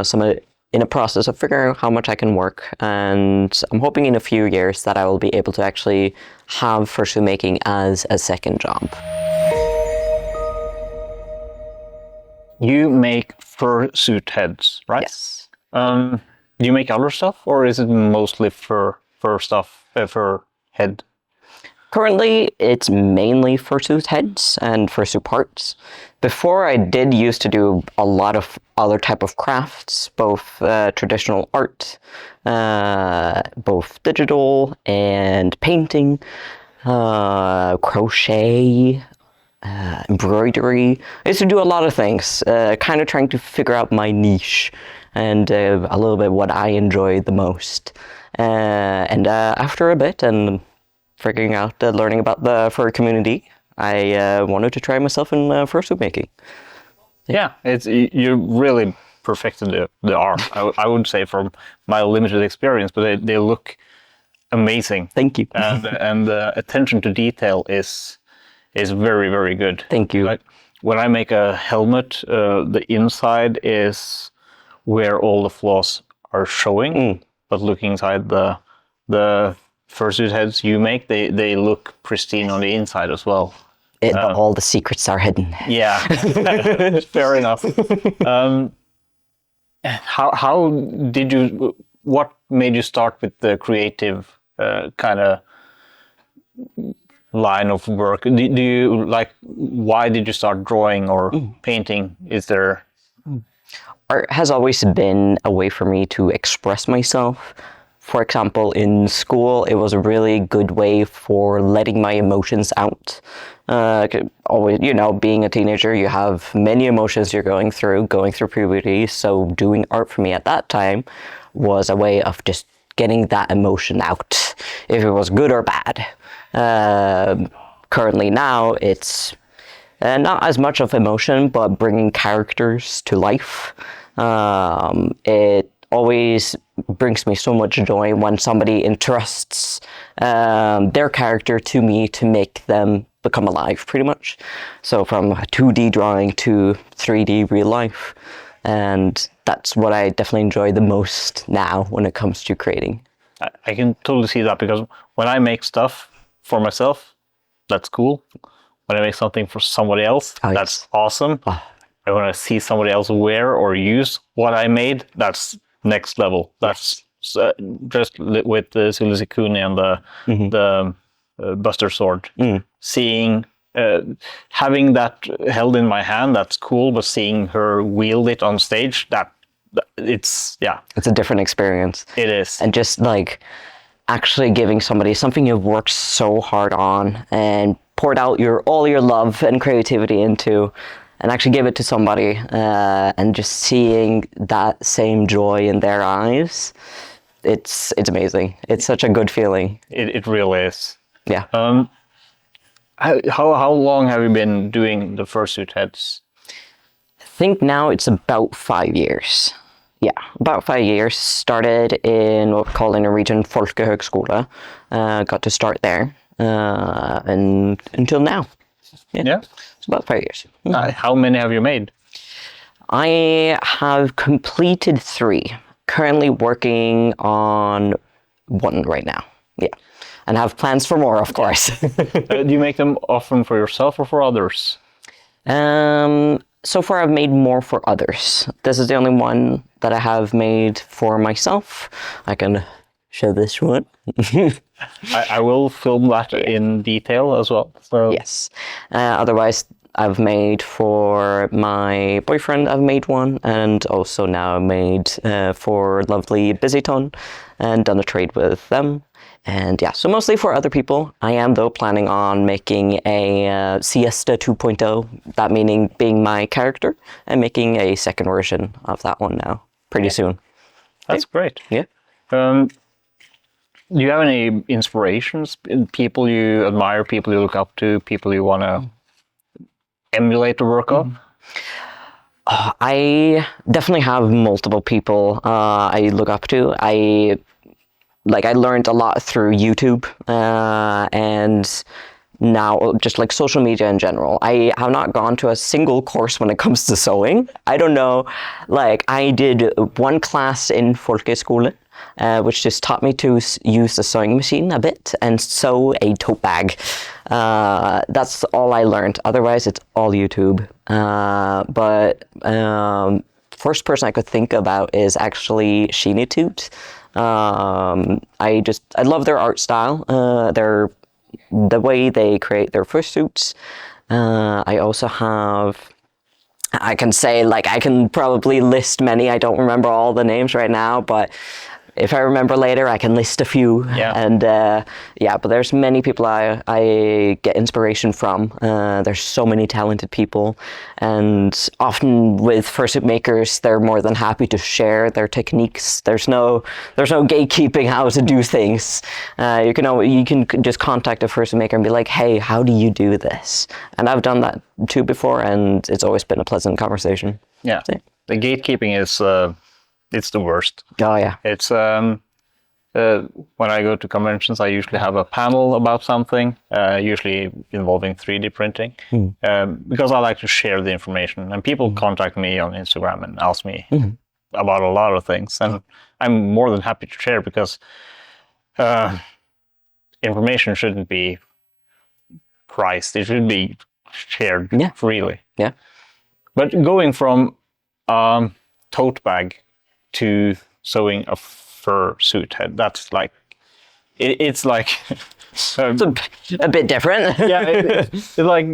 So I'm in a process of figuring out how much I can work, and I'm hoping in a few years that I will be able to actually have fursuit making as a second job. You make fursuit heads, right? Yes. Do you make other stuff, or is it mostly fur stuff, fur head? Currently, it's mainly fursuit heads and fursuit parts. Before, I did used to do a lot of other type of crafts, both traditional art, both digital and painting, crochet, embroidery. I used to do a lot of things, kind of trying to figure out my niche and a little bit what I enjoy the most. And after a bit and figuring out, learning about the fur community, I wanted to try myself in fursuit making. Yeah, you really perfected the art. I would say from my limited experience, but they look amazing. Thank you. And the attention to detail is very, very good. Thank you. Like when I make a helmet, the inside is where all the flaws are showing, but looking inside the fursuit heads you make, they look pristine on the inside as well. All the secrets are hidden. Yeah, fair enough. How did you? What made you start with the creative kind of line of work? Do you like? Why did you start drawing or painting? Is there? Art has always been a way for me to express myself. For example, in school, it was a really good way for letting my emotions out. Always, being a teenager, you have many emotions you're going through puberty, so doing art for me at that time was a way of just getting that emotion out, if it was good or bad. Currently now, it's not as much of emotion, but bringing characters to life. It always brings me so much joy when somebody entrusts their character to me to make them become alive, pretty much. So from 2D drawing to 3D real life. And that's what I definitely enjoy the most now when it comes to creating. I can totally see that, because when I make stuff for myself, that's cool. When I make something for somebody else, that's awesome. And when I see somebody else wear or use what I made, that's next level. That's just with the Sulisikuni and the Buster Sword. Seeing, having that held in my hand, that's cool. But seeing her wield it on stage, it's a different experience. It is. And just like actually giving somebody something you've worked so hard on and poured out all your love and creativity into, and actually give it to somebody, and just seeing that same joy in their eyes, it's amazing. It's such a good feeling. It really is. Yeah. How long have you been doing the fursuit heads? I think now it's about 5 years. Yeah, about 5 years. Started in what we call in a region Folkehögskola. Got to start there, and until now. Yeah. It's about 5 years. How many have you made? I have completed 3. Currently working on 1 right now. Yeah. And have plans for more, of course. Do you make them often for yourself or for others? So far I've made more for others. This is the only one that I have made for myself. I can show this one. I will film that in detail as well. So. Yes. Otherwise, I've made for my boyfriend, I've made one, and also now made for lovely Busyton, and done a trade with them. And yeah, so mostly for other people. I am, though, planning on making a Siesta 2.0, that meaning being my character, and making a second version of that one now, pretty soon. That's great. Yeah. Do you have any inspirations, people you admire, people you look up to, people you want to emulate the work of? I definitely have multiple people I look up to. I learned a lot through YouTube, and now, just like social media in general. I have not gone to a single course when it comes to sewing. I don't know, like I did one class in folkeskole, which just taught me to use the sewing machine a bit and sew a tote bag. That's all I learned. Otherwise, it's all YouTube. First person I could think about is actually Sheeny Toot. I love their art style. The way they create their fursuits. I also have, I can say, like, I can probably list many. I don't remember all the names right now, but if I remember later, I can list a few. Yeah. And but there's many people I get inspiration from. There's so many talented people, and often with fursuit makers, they're more than happy to share their techniques. There's no gatekeeping how to do things. You can just contact a fursuit maker and be like, hey, how do you do this? And I've done that too before, and it's always been a pleasant conversation. Yeah. So, The gatekeeping is it's the worst. oh yeah. It's when I go to conventions, I usually have a panel about something, usually involving 3D printing, because I like to share the information. And people contact me on Instagram and ask me about a lot of things, and I'm more than happy to share because information shouldn't be priced; it should be shared freely. Yeah. But going from tote bag to sewing a fursuit head, that's like it's like It's a bit different. it's like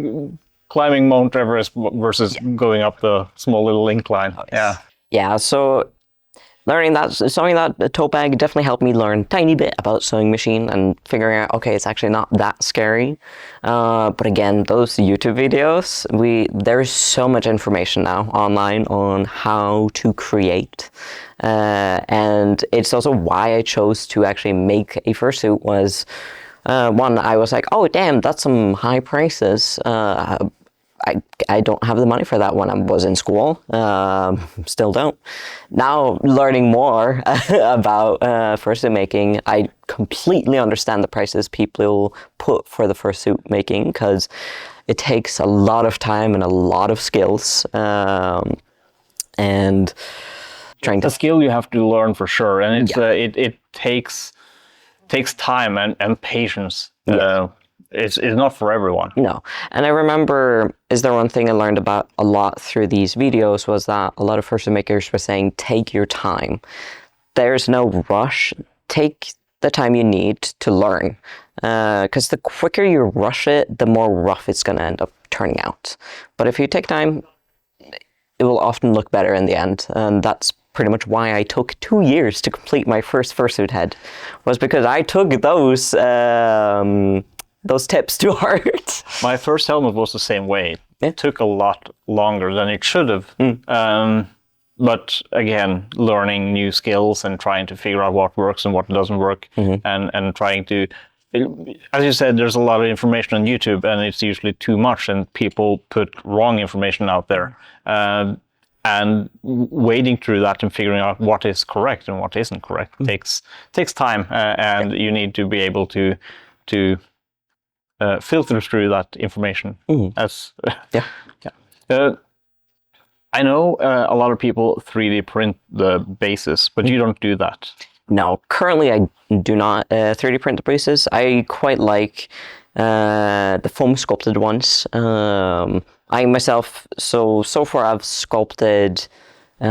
climbing Mount Everest versus going up the small little incline. Oh, yes. Yeah, so sewing that tote bag definitely helped me learn a tiny bit about sewing machine and figuring out, okay, it's actually not that scary. But again, those YouTube videos, there's so much information now online on how to create. And it's also why I chose to actually make a fursuit was, one, I was like, oh damn, that's some high prices. I don't have the money for that when I was in school. Still don't. Now, learning more about fursuit making, I completely understand the prices people put for the fursuit making, because it takes a lot of time and a lot of skills. And trying to... a skill you have to learn for sure, and it takes time and patience. Yes. It's not for everyone. No. And I remember, is there one thing I learned about a lot through these videos was that a lot of fursuit makers were saying, take your time. There's no rush. Take the time you need to learn. Because the quicker you rush it, the more rough it's going to end up turning out. But if you take time, it will often look better in the end. And that's pretty much why I took 2 years to complete my first fursuit head, was because I took those tips to heart. My first helmet was the same way. It took a lot longer than it should have. But again, learning new skills and trying to figure out what works and what doesn't work, and trying to, as you said, there's a lot of information on YouTube, and it's usually too much, and people put wrong information out there. And wading through that and figuring out what is correct and what isn't correct takes time, and you need to be able to filter through that information. I know a lot of people 3D print the bases, but you don't do that. No, currently I do not 3D print the bases. I quite like the foam sculpted ones. I myself, so far I've sculpted 3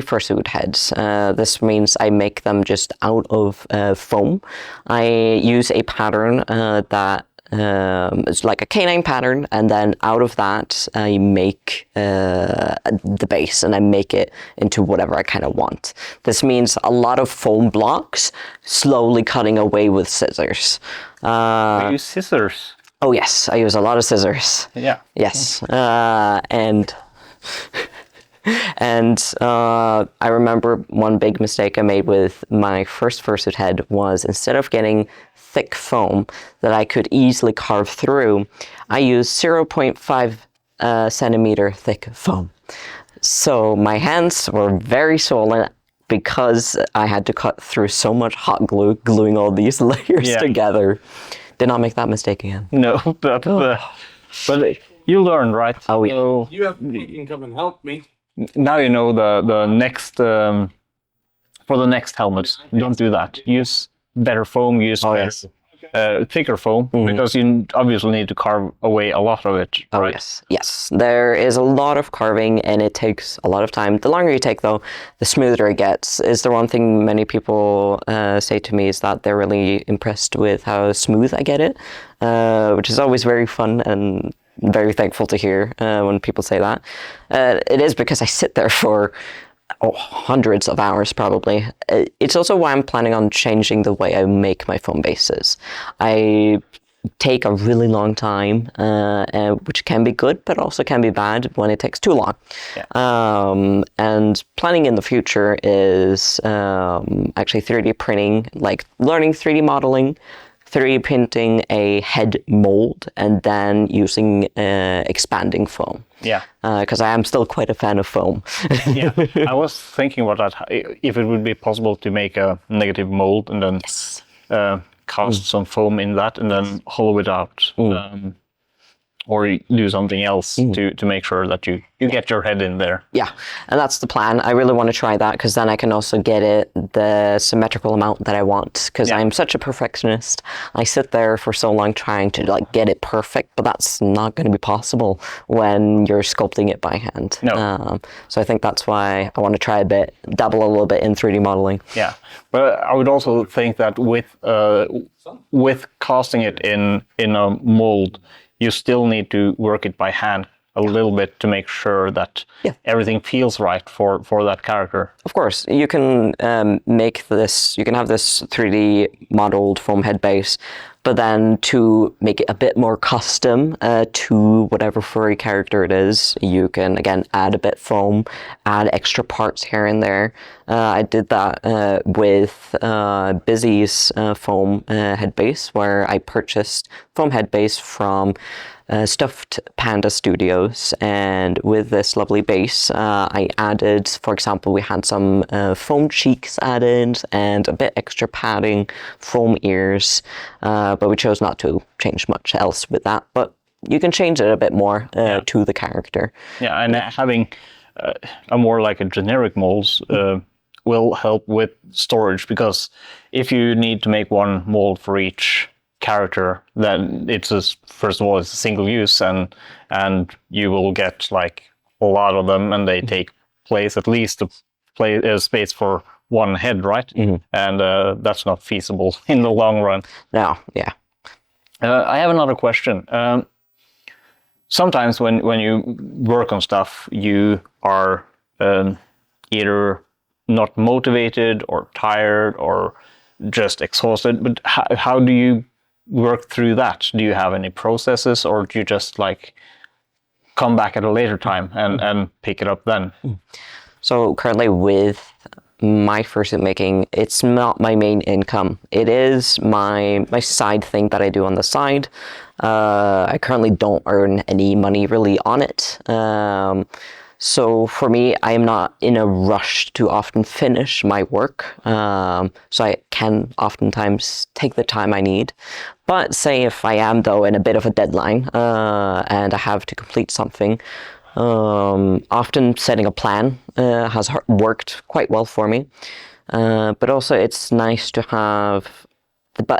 fursuit heads. This means I make them just out of foam. I use a pattern that it's like a canine pattern, and then out of that I make the base, and I make it into whatever I kind of want. This means a lot of foam blocks, slowly cutting away with scissors. You use scissors? Oh yes, I use a lot of scissors. Yeah. Yes, and I remember one big mistake I made with my first fursuit head was, instead of getting thick foam that I could easily carve through, I used 0.5 centimeter thick foam. So my hands were very swollen because I had to cut through so much hot glue, gluing all these layers together. Did not make that mistake again. No, but you learn, right? Oh, yeah. So You have can come and help me. now you know the next for the next helmets. Don't do that. Use better foam. Use yes. thicker foam because you obviously need to carve away a lot of it. Oh, right? yes. There is a lot of carving, and it takes a lot of time. The longer you take, though, the smoother it gets. Is the one thing many people say to me is that they're really impressed with how smooth I get it, which is always very fun and very thankful to hear when people say that. It is because I sit there for hundreds of hours probably. It's also why I'm planning on changing the way I make my foam bases. I take a really long time, which can be good, but also can be bad when it takes too long. Yeah. And planning in the future is actually 3D printing, like learning 3D modeling, 3D printing a head mold, and then using expanding foam. Yeah. Because I am still quite a fan of foam. Yeah. I was thinking about that, if it would be possible to make a negative mold and then cast some foam in that and then hollow it out. Or do something else to make sure that you get your head in there. Yeah, and that's the plan. I really want to try that because then I can also get it the symmetrical amount that I want, because I'm such a perfectionist. I sit there for so long trying to like get it perfect, but that's not going to be possible when you're sculpting it by hand. No. So I think that's why I want to try a bit, dabble a little bit in 3D modeling. Yeah, but I would also think that with casting it in a mold, you still need to work it by hand a little bit to make sure that everything feels right for that character. Of course, you can make this, you can have this 3D modeled foam head base, but then to make it a bit more custom to whatever furry character it is, you can again add a bit foam, add extra parts here and there. I did that with Busy's foam head base, where I purchased foam head base from Stuffed Panda Studios, and with this lovely base I added, for example, we had some foam cheeks added and a bit extra padding, foam ears, but we chose not to change much else with that, but you can change it a bit more to the character. Yeah, and having a more like a generic molds will help with storage, because if you need to make one mold for each character, then it's first of all it's a single use, and you will get like a lot of them, and they take place at least space for one head, right? And that's not feasible in the long run. No, yeah. I have another question. Sometimes when you work on stuff, you are either not motivated or tired or just exhausted, but how do you work through that? Do you have any processes, or do you just like come back at a later time and pick it up then? So currently with my fursuit making, it's not my main income. It is my side thing that I do on the side. I currently don't earn any money really on it. So for me, I am not in a rush to often finish my work. So I can oftentimes take the time I need. But say if I am though in a bit of a deadline and I have to complete something, often setting a plan has worked quite well for me. But also it's nice to have,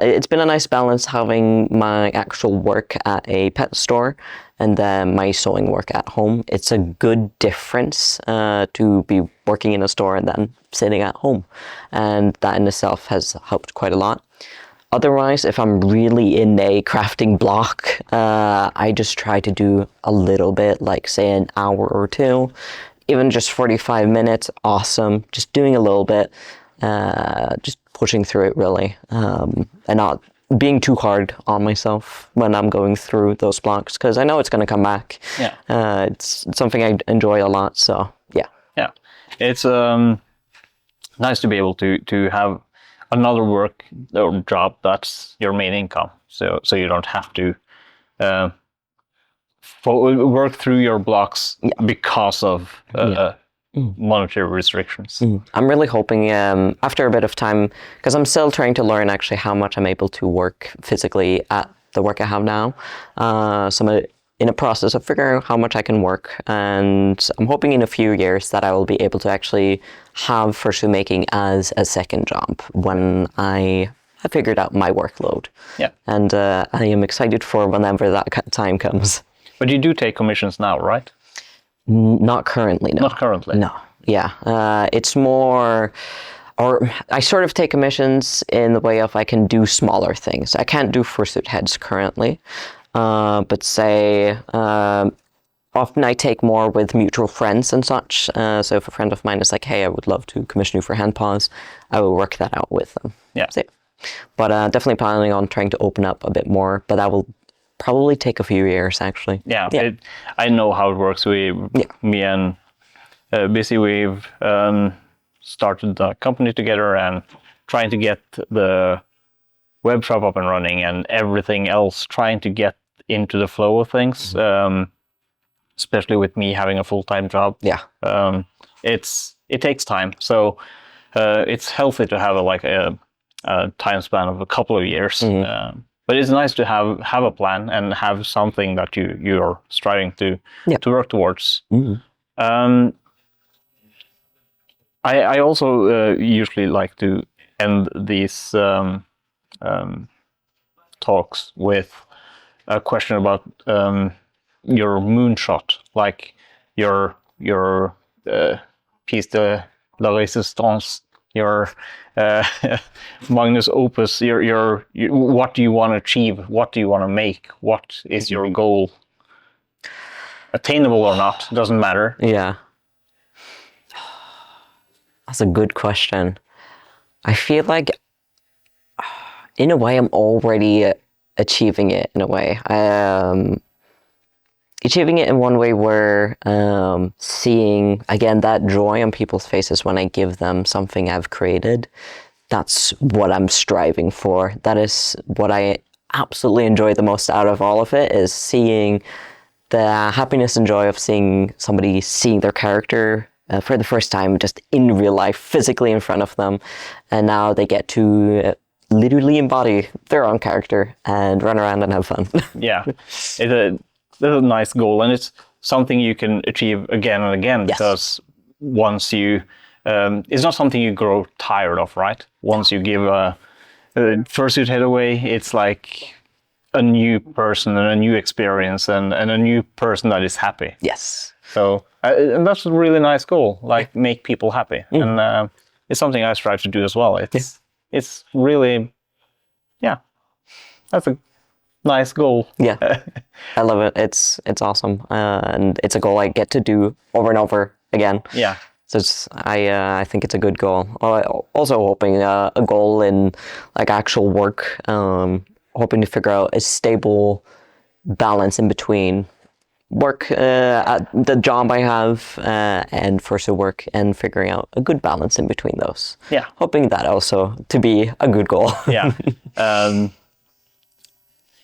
it's been a nice balance having my actual work at a pet store and then my sewing work at home. It's a good difference to be working in a store and then sitting at home. And that in itself has helped quite a lot. Otherwise, if I'm really in a crafting block, I just try to do a little bit, like say an hour or two, even just 45 minutes, awesome. Just doing a little bit, just pushing through it really, and not being too hard on myself when I'm going through those blocks, because I know it's going to come back. Yeah. It's something I enjoy a lot, so yeah. Yeah, it's nice to be able to have another work or job that's your main income, so you don't have to work through your blocks because of monetary restrictions. I'm really hoping after a bit of time, because I'm still trying to learn actually how much I'm able to work physically at the work I have now. So I'm in a process of figuring out how much I can work, and I'm hoping in a few years that I will be able to actually have fursuit making as a second job when I have figured out my workload. Yeah. And I am excited for whenever that time comes. But you do take commissions now, right? Not currently, no. Not currently? No. Yeah. It's more, or I sort of take commissions in the way of I can do smaller things. I can't do fursuit heads currently, but say often I take more with mutual friends and such. So if a friend of mine is like, hey, I would love to commission you for hand paws, I will work that out with them. Yeah. So, but definitely planning on trying to open up a bit more, but that will probably take a few years actually. Yeah. I know how it works. Me and Busy, we've started the company together and trying to get the web shop up and running and everything else, trying to get into the flow of things, especially with me having a full-time job. Yeah. It takes time. So it's healthy to have a time span of a couple of years. But it's nice to have a plan and have something that you're striving to work towards. I also usually like to end these talks with a question about your moonshot, like your piece de la résistance, your magnus opus, your what do you want to achieve? What do you want to make? What is your goal? Attainable or not, doesn't matter. Yeah. That's a good question. I feel like, in a way, I'm already achieving it in a way. Achieving it in one way where seeing, again, that joy on people's faces when I give them something I've created, that's what I'm striving for. That is what I absolutely enjoy the most out of all of it, is seeing the happiness and joy of seeing somebody seeing their character for the first time, just in real life, physically in front of them, and now they get to literally embody their own character and run around and have fun. Yeah, it's a nice goal, and it's something you can achieve again and again, because once you, it's not something you grow tired of, right? Once you give a fursuit head away, it's like a new person and a new experience and a new person that is happy. Yes. So, and that's a really nice goal, like make people happy. And it's something I strive to do as well. It's really, that's a nice goal. Yeah, I love it. It's awesome. And it's a goal I get to do over and over again. Yeah. So I think it's a good goal. Also hoping a goal in like actual work, hoping to figure out a stable balance in between work at the job I have and fursuit work, and figuring out a good balance in between those. Yeah. Hoping that also to be a good goal. Yeah.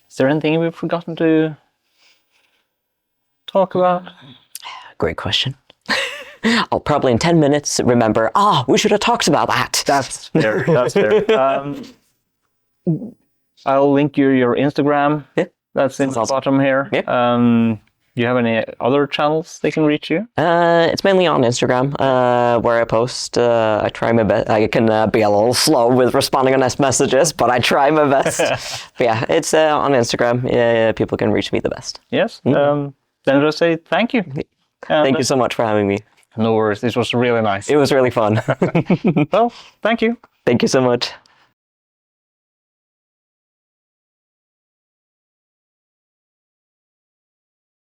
Is there anything we've forgotten to talk about? Great question. I'll probably in 10 minutes remember, we should have talked about that. That's fair. That's fair. I'll link your Instagram. Yeah. That's in the bottom here. Yeah. Do you have any other channels they can reach you? It's mainly on Instagram, where I post. I try my best. I can be a little slow with responding on messages, but I try my best. But yeah, it's on Instagram. People can reach me the best. Yes. Then just say thank you. Thank you so much for having me. No worries. This was really nice. It was really fun. Well, thank you. Thank you so much.